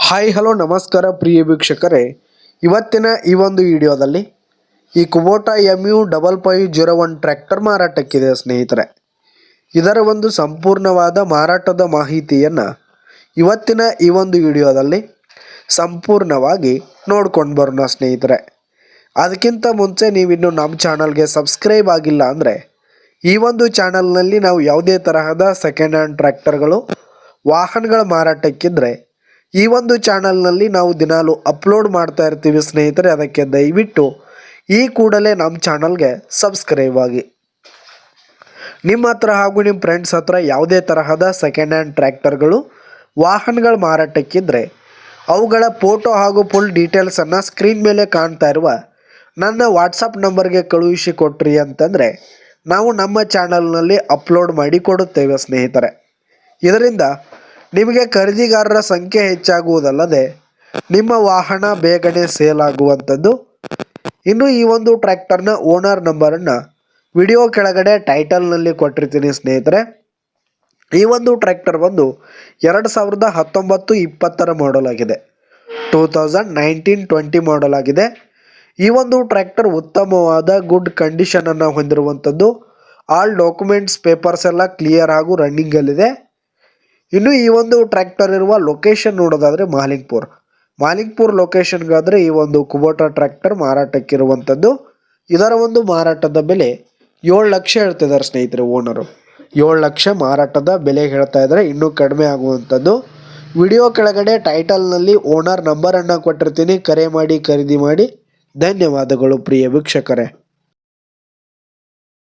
Hi hello ನಮಸ್ಕಾರ ಪ್ರಿಯ ವೀಕ್ಷಕರೇ, ಇವತ್ತಿನ ಈ ಒಂದು ವಿಡಿಯೋದಲ್ಲಿ ಈ ಕುಬೋಟಾ MU5501 ಟ್ರ್ಯಾಕ್ಟರ್ ಮಾರಾಟಕ್ಕಿದೆ ಸ್ನೇಹಿತರೆ. ಇದರ ಒಂದು ಸಂಪೂರ್ಣವಾದ ಮಾರಾಟದ ಮಾಹಿತಿಯನ್ನು ಇವತ್ತಿನ ಈ ಒಂದು ವಿಡಿಯೋದಲ್ಲಿ ಸಂಪೂರ್ಣವಾಗಿ ನೋಡ್ಕೊಂಡು ಬರೋಣ ಸ್ನೇಹಿತರೆ. ಅದಕ್ಕಿಂತ ಮುಂಚೆ ನೀವಿನ್ನು ನಮ್ಮ ಚಾನಲ್ಗೆ ಸಬ್ಸ್ಕ್ರೈಬ್ ಆಗಿಲ್ಲ ಅಂದರೆ ಈ ಒಂದು ಚಾನಲ್ನಲ್ಲಿ ನಾವು ಯಾವುದೇ ತರಹದ ಸೆಕೆಂಡ್ ಹ್ಯಾಂಡ್ ಟ್ರ್ಯಾಕ್ಟರ್ಗಳು ವಾಹನಗಳ ಮಾರಾಟಕ್ಕಿದ್ರೆ ಈ ಒಂದು ಚಾನಲ್ನಲ್ಲಿ ನಾವು ದಿನಾಲು ಅಪ್ಲೋಡ್ ಮಾಡ್ತಾ ಇರ್ತೀವಿ ಸ್ನೇಹಿತರೆ. ಅದಕ್ಕೆ ದಯವಿಟ್ಟು ಈ ಕೂಡಲೇ ನಮ್ಮ ಚಾನಲ್ಗೆ ಸಬ್ಸ್ಕ್ರೈಬ್ ಆಗಿ. ನಿಮ್ಮ ಹತ್ರ ಹಾಗೂ ನಿಮ್ಮ ಫ್ರೆಂಡ್ಸ್ ಹತ್ರ ಯಾವುದೇ ತರಹದ ಸೆಕೆಂಡ್ ಹ್ಯಾಂಡ್ ಟ್ರ್ಯಾಕ್ಟರ್ಗಳು ವಾಹನಗಳ ಮಾರಾಟಕ್ಕಿದ್ರೆ ಅವುಗಳ ಫೋಟೋ ಹಾಗೂ ಫುಲ್ ಡೀಟೇಲ್ಸನ್ನು ಸ್ಕ್ರೀನ್ ಮೇಲೆ ಕಾಣ್ತಾ ಇರುವ ನನ್ನ ವಾಟ್ಸಪ್ ನಂಬರ್ಗೆ ಕಳುಹಿಸಿ ಕೊಟ್ರಿ ಅಂತಂದರೆ ನಾವು ನಮ್ಮ ಚಾನಲ್ನಲ್ಲಿ ಅಪ್ಲೋಡ್ ಮಾಡಿ ಕೊಡುತ್ತೇವೆ ಸ್ನೇಹಿತರೆ. ಇದರಿಂದ ನಿಮಗೆ ಖರೀದಿಗಾರರ ಸಂಖ್ಯೆ ಹೆಚ್ಚಾಗುವುದಲ್ಲದೆ ನಿಮ್ಮ ವಾಹನ ಬೇಗನೆ ಸೇಲ್ ಆಗುವಂಥದ್ದು. ಇನ್ನು ಈ ಒಂದು ಟ್ರ್ಯಾಕ್ಟರ್ನ ಓನರ್ ನಂಬರನ್ನು ವಿಡಿಯೋ ಕೆಳಗಡೆ ಟೈಟಲ್ನಲ್ಲಿ ಕೊಟ್ಟಿರ್ತೀನಿ ಸ್ನೇಹಿತರೆ. ಈ ಒಂದು ಟ್ರ್ಯಾಕ್ಟರ್ ಬಂದು 2019-20 ಮಾಡಲ್ ಆಗಿದೆ. 2019-20 ಮಾಡಲ್ ಆಗಿದೆ. ಈ ಒಂದು ಟ್ರ್ಯಾಕ್ಟರ್ ಉತ್ತಮವಾದ ಗುಡ್ ಕಂಡೀಷನನ್ನು ಹೊಂದಿರುವಂಥದ್ದು. ಆಲ್ ಡಾಕ್ಯುಮೆಂಟ್ಸ್ ಪೇಪರ್ಸ್ ಎಲ್ಲ ಕ್ಲಿಯರ್ ಹಾಗೂ ರನ್ನಿಂಗಲ್ಲಿದೆ. ಇನ್ನು ಈ ಒಂದು ಟ್ರ್ಯಾಕ್ಟರ್ ಇರುವ ಲೊಕೇಶನ್ ನೋಡೋದಾದರೆ ಮಾಲಿಕ್ಪುರ್ ಲೊಕೇಶನ್ಗಾದರೆ ಈ ಒಂದು ಕುಬೋಟಾ ಟ್ರ್ಯಾಕ್ಟರ್ ಮಾರಾಟಕ್ಕಿರುವಂಥದ್ದು. ಇದರ ಒಂದು ಮಾರಾಟದ ಬೆಲೆ 7 ಲಕ್ಷ ಹೇಳ್ತಿದ್ದಾರೆ ಸ್ನೇಹಿತರೆ. ಓನರು 7 ಲಕ್ಷ ಮಾರಾಟದ ಬೆಲೆ ಹೇಳ್ತಾ ಇದ್ದಾರೆ. ಇನ್ನೂ ಕಡಿಮೆ ಆಗುವಂಥದ್ದು. ವಿಡಿಯೋ ಕೆಳಗಡೆ ಟೈಟಲ್ನಲ್ಲಿ ಓನರ್ ನಂಬರನ್ನು ಕೊಟ್ಟಿರ್ತೀನಿ. ಕರೆ ಮಾಡಿ ಖರೀದಿ ಮಾಡಿ. ಧನ್ಯವಾದಗಳು ಪ್ರಿಯ ವೀಕ್ಷಕರೇ.